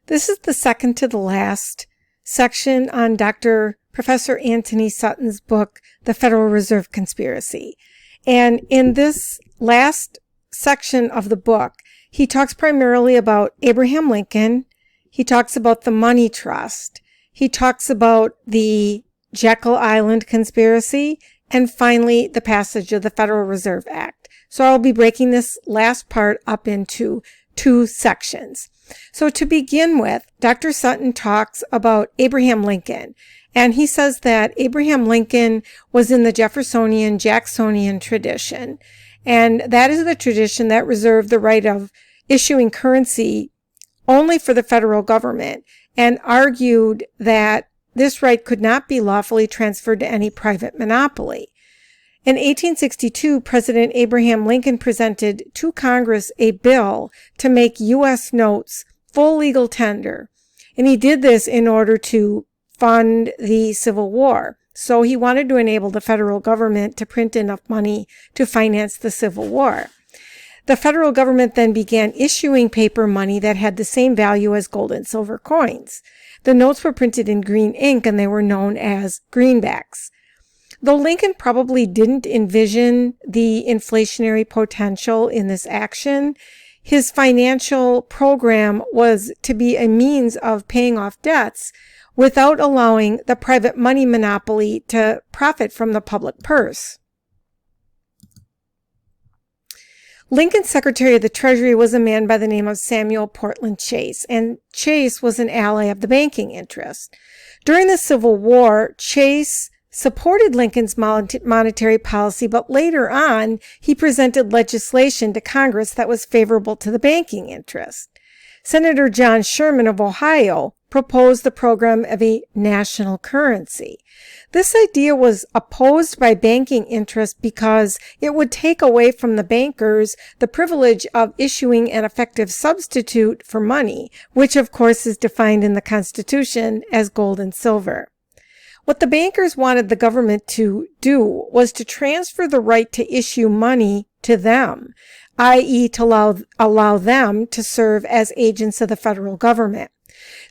This is the second to the last section on Professor Anthony Sutton's book, The Federal Reserve Conspiracy. And in this last section of the book, he talks primarily about Abraham Lincoln. He talks about the money trust. He talks about the Jekyll Island conspiracy, and finally the passage of the Federal Reserve Act. So I'll be breaking this last part up into two sections. So to begin with, Dr. Sutton talks about Abraham Lincoln, and he says that Abraham Lincoln was in the Jeffersonian, Jacksonian tradition, and that is the tradition that reserved the right of issuing currency only for the federal government, and argued that this right could not be lawfully transferred to any private monopoly. In 1862, President Abraham Lincoln presented to Congress a bill to make U.S. notes full legal tender, and he did this in order to fund the Civil War. So he wanted to enable the federal government to print enough money to finance the Civil War. The federal government then began issuing paper money that had the same value as gold and silver coins. The notes were printed in green ink, and they were known as greenbacks. Though Lincoln probably didn't envision the inflationary potential in this action, his financial program was to be a means of paying off debts without allowing the private money monopoly to profit from the public purse. Lincoln's Secretary of the Treasury was a man by the name of Samuel Portland Chase, and Chase was an ally of the banking interest. During the Civil War, Chase supported Lincoln's monetary policy, but later on, he presented legislation to Congress that was favorable to the banking interest. Senator John Sherman of Ohio proposed the program of a national currency. This idea was opposed by banking interests because it would take away from the bankers the privilege of issuing an effective substitute for money, which of course is defined in the Constitution as gold and silver. What the bankers wanted the government to do was to transfer the right to issue money to them, i.e. to allow them to serve as agents of the federal government.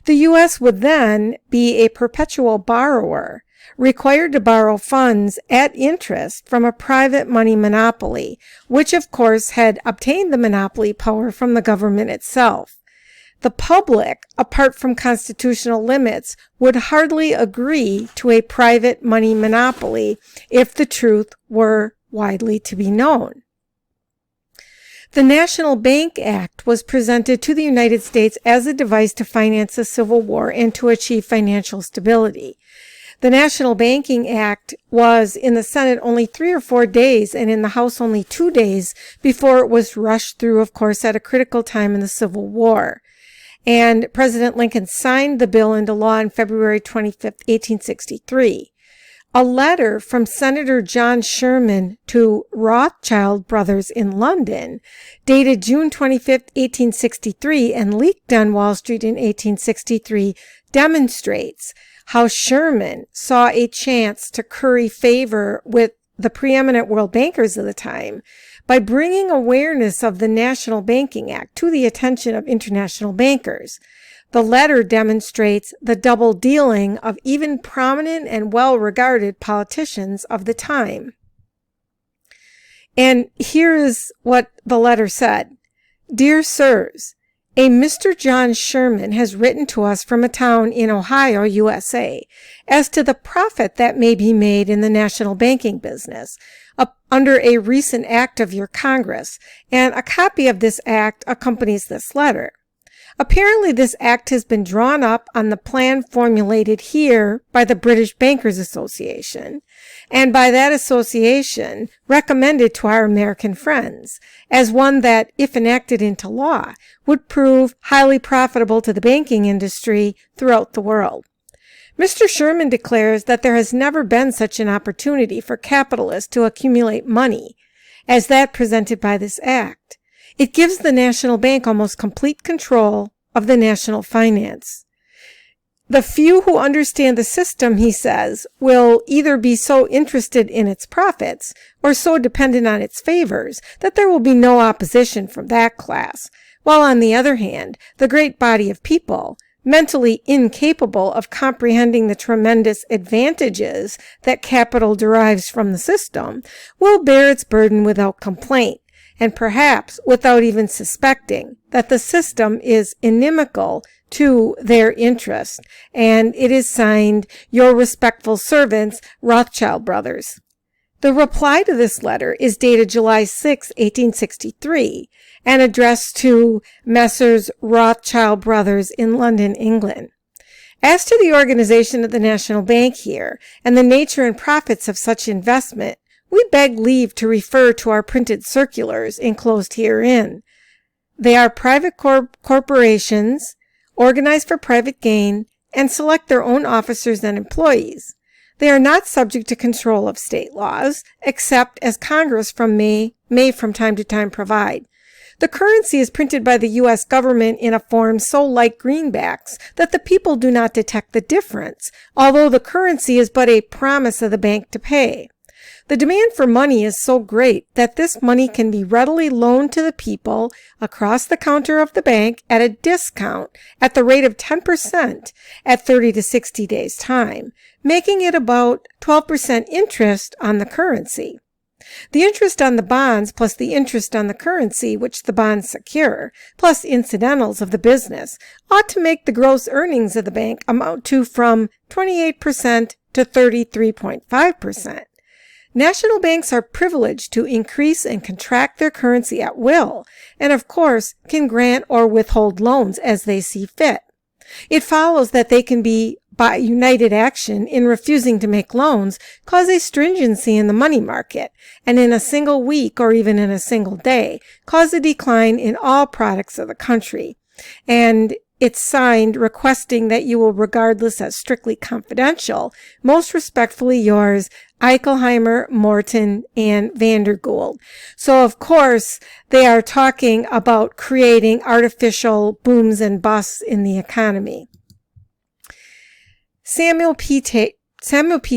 The U.S. would then be a perpetual borrower, required to borrow funds at interest from a private money monopoly, which of course had obtained the monopoly power from the government itself. The public, apart from constitutional limits, would hardly agree to a private money monopoly if the truth were widely to be known. The National Bank Act was presented to the United States as a device to finance the Civil War and to achieve financial stability. The National Banking Act was in the Senate only 3 or 4 days and in the House only 2 days before it was rushed through, of course, at a critical time in the Civil War. And President Lincoln signed the bill into law on February 25, 1863. A letter from Senator John Sherman to Rothschild brothers in London, dated June 25, 1863, and leaked on Wall Street in 1863, demonstrates how Sherman saw a chance to curry favor with the preeminent world bankers of the time by bringing awareness of the National Banking Act to the attention of international bankers. The letter demonstrates the double dealing of even prominent and well-regarded politicians of the time. And here is what the letter said. Dear Sirs, a Mr. John Sherman has written to us from a town in Ohio, USA, as to the profit that may be made in the national banking business under a recent act of your Congress, and a copy of this act accompanies this letter. Apparently, this act has been drawn up on the plan formulated here by the British Bankers Association, and by that association recommended to our American friends, as one that, if enacted into law, would prove highly profitable to the banking industry throughout the world. Mr. Sherman declares that there has never been such an opportunity for capitalists to accumulate money as that presented by this act. It gives the National Bank almost complete control of the national finance. The few who understand the system, he says, will either be so interested in its profits or so dependent on its favors that there will be no opposition from that class, while on the other hand, the great body of people, mentally incapable of comprehending the tremendous advantages that capital derives from the system, will bear its burden without complaint, and perhaps without even suspecting that the system is inimical to their interest. And it is signed, "Your respectful servants, Rothschild Brothers." The reply to this letter is dated July 6, 1863, and addressed to Messrs. Rothschild Brothers in London, England. As to the organization of the National Bank here, and the nature and profits of such investment, we beg leave to refer to our printed circulars enclosed herein. They are private corporations, organized for private gain, and select their own officers and employees. They are not subject to control of state laws, except as Congress may from time to time provide. The currency is printed by the U.S. government in a form so like greenbacks that the people do not detect the difference, although the currency is but a promise of the bank to pay. The demand for money is so great that this money can be readily loaned to the people across the counter of the bank at a discount at the rate of 10% at 30 to 60 days' time, making it about 12% interest on the currency. The interest on the bonds plus the interest on the currency which the bonds secure, plus incidentals of the business, ought to make the gross earnings of the bank amount to from 28% to 33.5%. National banks are privileged to increase and contract their currency at will, and of course can grant or withhold loans as they see fit. It follows that they can be, by united action in refusing to make loans, cause a stringency in the money market, and in a single week or even in a single day, cause a decline in all products of the country. And it's signed requesting that you will regard this as strictly confidential. Most respectfully yours, Eichelheimer, Morton, and Vandergould. So, of course, they are talking about creating artificial booms and busts in the economy. Samuel P.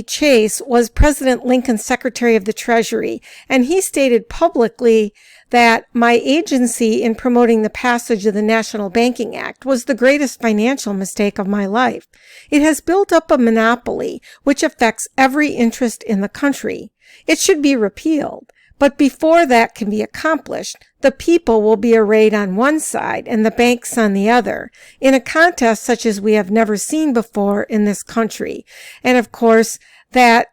Chase was President Lincoln's Secretary of the Treasury, and he stated publicly that my agency in promoting the passage of the National Banking Act was the greatest financial mistake of my life. It has built up a monopoly which affects every interest in the country. It should be repealed. But before that can be accomplished, the people will be arrayed on one side and the banks on the other, in a contest such as we have never seen before in this country. And of course, that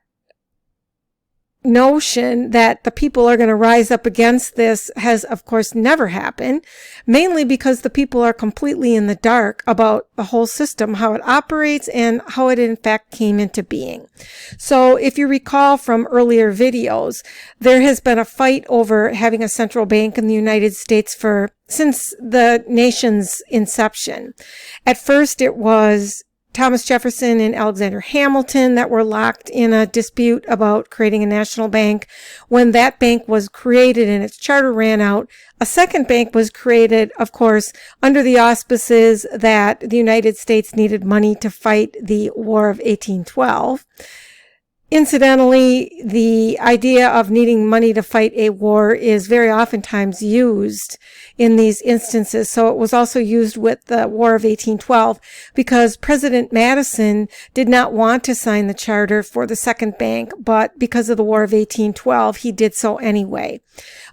notion that the people are going to rise up against this has, of course, never happened, mainly because the people are completely in the dark about the whole system, how it operates, and how it in fact came into being. So if you recall from earlier videos, there has been a fight over having a central bank in the United States since the nation's inception. At first it was Thomas Jefferson and Alexander Hamilton that were locked in a dispute about creating a national bank. When that bank was created and its charter ran out, a second bank was created, of course, under the auspices that the United States needed money to fight the War of 1812. Incidentally, the idea of needing money to fight a war is very oftentimes used in these instances. So it was also used with the War of 1812 because President Madison did not want to sign the charter for the second bank, but because of the War of 1812, he did so anyway.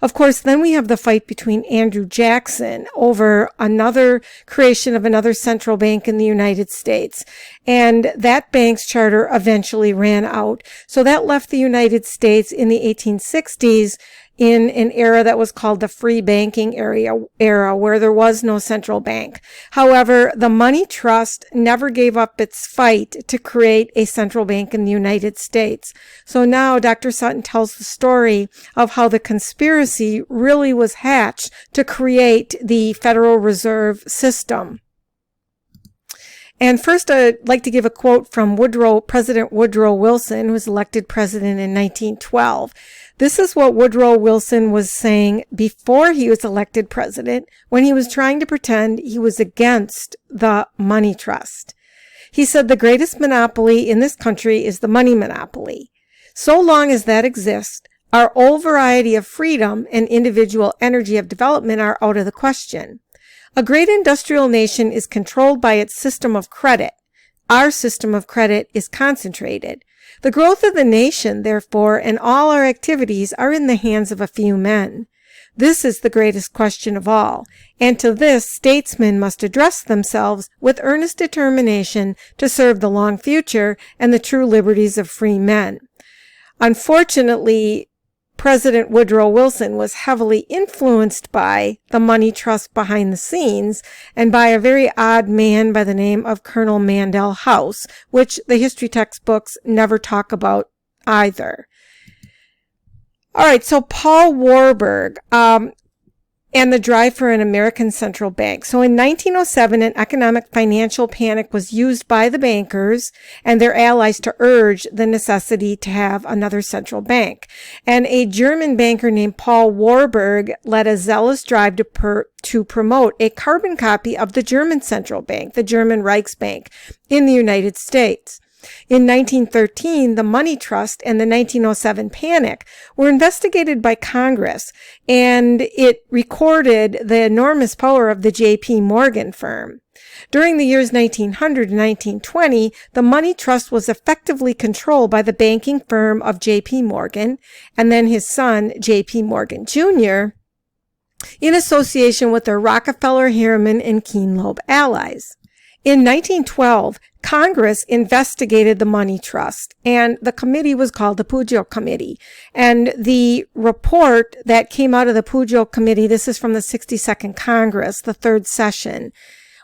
Of course, then we have the fight between Andrew Jackson over another creation of another central bank in the United States. And that bank's charter eventually ran out. So that left the United States in the 1860s in an era that was called the free banking era where there was no central bank. However, the money trust never gave up its fight to create a central bank in the United States. So now Dr. Sutton tells the story of how the conspiracy really was hatched to create the Federal Reserve System. And first, I'd like to give a quote from President Woodrow Wilson, who was elected president in 1912. This is what Woodrow Wilson was saying before he was elected president, when he was trying to pretend he was against the money trust. He said, "The greatest monopoly in this country is the money monopoly. So long as that exists, our old variety of freedom and individual energy of development are out of the question. A great industrial nation is controlled by its system of credit. Our system of credit is concentrated. The growth of the nation, therefore, and all our activities are in the hands of a few men. This is the greatest question of all, and to this statesmen must address themselves with earnest determination to serve the long future and the true liberties of free men. Unfortunately, President Woodrow Wilson was heavily influenced by the money trust behind the scenes and by a very odd man by the name of Colonel Mandell House, which the history textbooks never talk about either. All right, so Paul Warburg and the drive for an American central bank. So in 1907, an economic financial panic was used by the bankers and their allies to urge the necessity to have another central bank. And a German banker named Paul Warburg led a zealous drive to promote a carbon copy of the German central bank, the German Reichsbank, in the United States. In 1913, the money trust and the 1907 panic were investigated by Congress, and it recorded the enormous power of the J.P. Morgan firm. During the years 1900 and 1920, the money trust was effectively controlled by the banking firm of J.P. Morgan, and then his son, J.P. Morgan Jr., in association with their Rockefeller, Harriman, and Keenlobe allies. In 1912, Congress investigated the money trust, and the committee was called the Pujo Committee. And the report that came out of the Pujo Committee, this is from the 62nd Congress, the third session,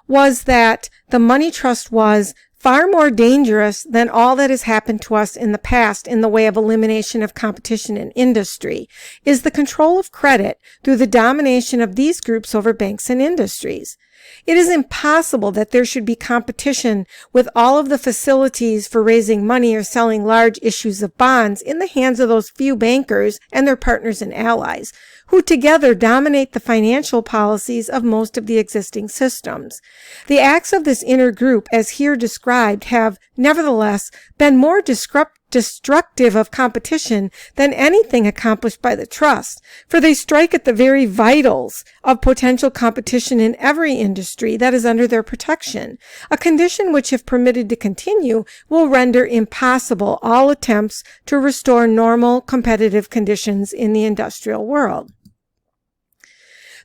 was that the money trust was far more dangerous than all that has happened to us in the past in the way of elimination of competition in industry, is the control of credit through the domination of these groups over banks and industries. It is impossible that there should be competition with all of the facilities for raising money or selling large issues of bonds in the hands of those few bankers and their partners and allies, who together dominate the financial policies of most of the existing systems. The acts of this inner group, as here described, have nevertheless been more destructive of competition than anything accomplished by the trust, for they strike at the very vitals of potential competition in every industry that is under their protection, a condition which, if permitted to continue, will render impossible all attempts to restore normal competitive conditions in the industrial world.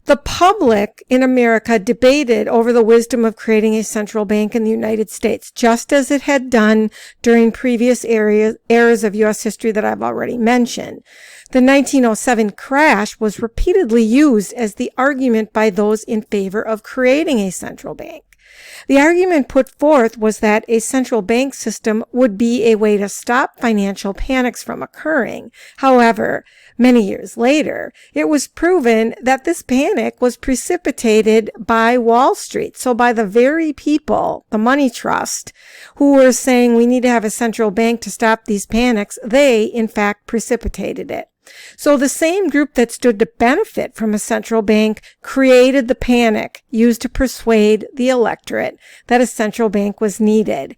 The public in America debated over the wisdom of creating a central bank in the United States, just as it had done during previous eras of U.S. history that I've already mentioned. The 1907 crash was repeatedly used as the argument by those in favor of creating a central bank. The argument put forth was that a central bank system would be a way to stop financial panics from occurring. However, many years later, it was proven that this panic was precipitated by Wall Street, so by the very people, the money trust, who were saying we need to have a central bank to stop these panics. They, in fact, precipitated it. So the same group that stood to benefit from a central bank created the panic used to persuade the electorate that a central bank was needed.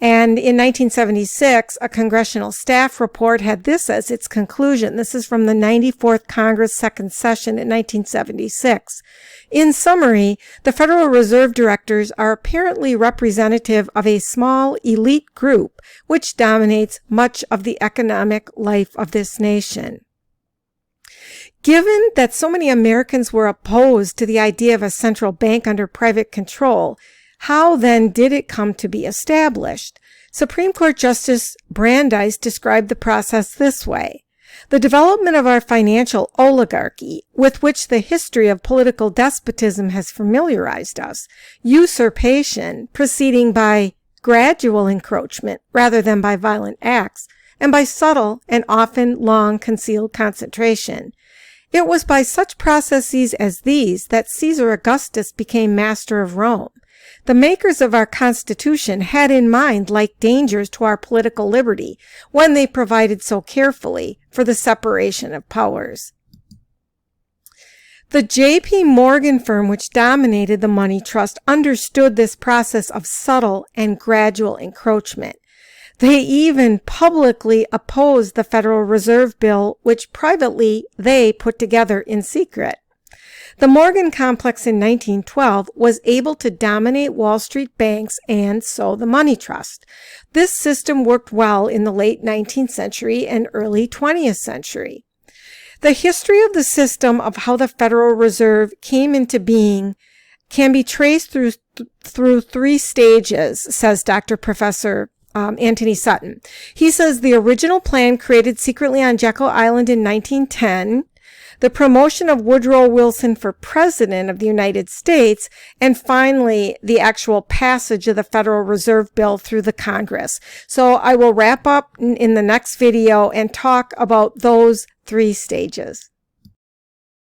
And in 1976, a congressional staff report had this as its conclusion. This is from the 94th Congress second session in 1976. In summary, the Federal Reserve directors are apparently representative of a small elite group which dominates much of the economic life of this nation. Given that so many Americans were opposed to the idea of a central bank under private control, how then did it come to be established? Supreme Court Justice Brandeis described the process this way. The development of our financial oligarchy, with which the history of political despotism has familiarized us, usurpation proceeding by gradual encroachment rather than by violent acts, and by subtle and often long concealed concentration. It was by such processes as these that Caesar Augustus became master of Rome. The makers of our Constitution had in mind like dangers to our political liberty when they provided so carefully for the separation of powers. The J.P. Morgan firm, which dominated the money trust, understood this process of subtle and gradual encroachment. They even publicly opposed the Federal Reserve Bill, which privately they put together in secret. The Morgan Complex in 1912 was able to dominate Wall Street banks and so the money trust. This system worked well in the late 19th century and early 20th century. The history of the system of how the Federal Reserve came into being can be traced through three stages, says Dr. Professor Anthony Sutton. He says the original plan created secretly on Jekyll Island in 1910, the promotion of Woodrow Wilson for President of the United States, and finally, the actual passage of the Federal Reserve Bill through the Congress. So I will wrap up in the next video and talk about those three stages.